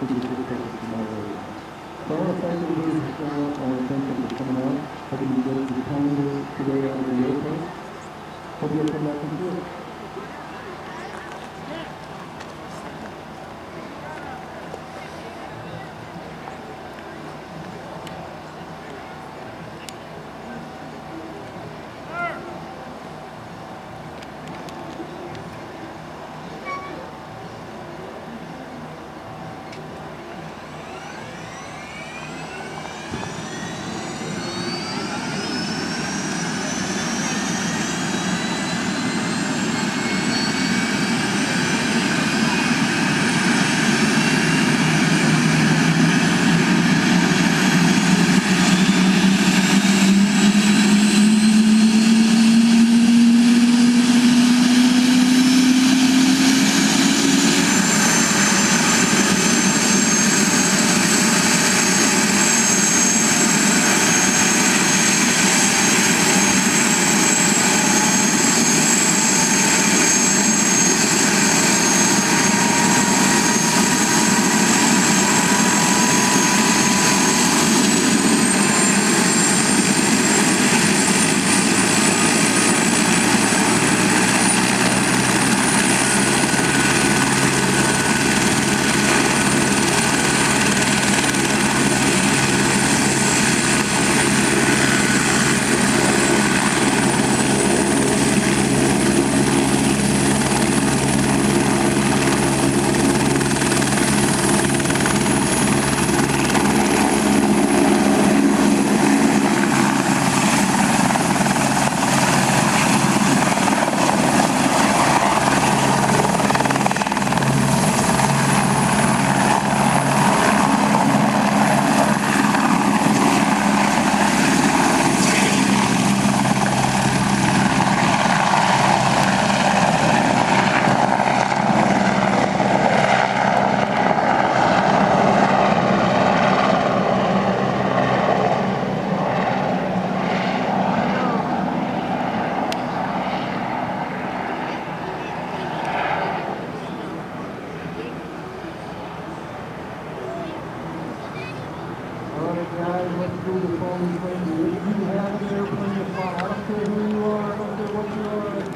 which is expected tomorrow. So I want to thank everybody for showing up. I want to thank them for coming out. Hoping you get the calendar today on the airplane. Hope you'll come back and see it. Alright guys, let's do the phone train. If you have an airplane to fly, I don't care who you are, I don't care what you are.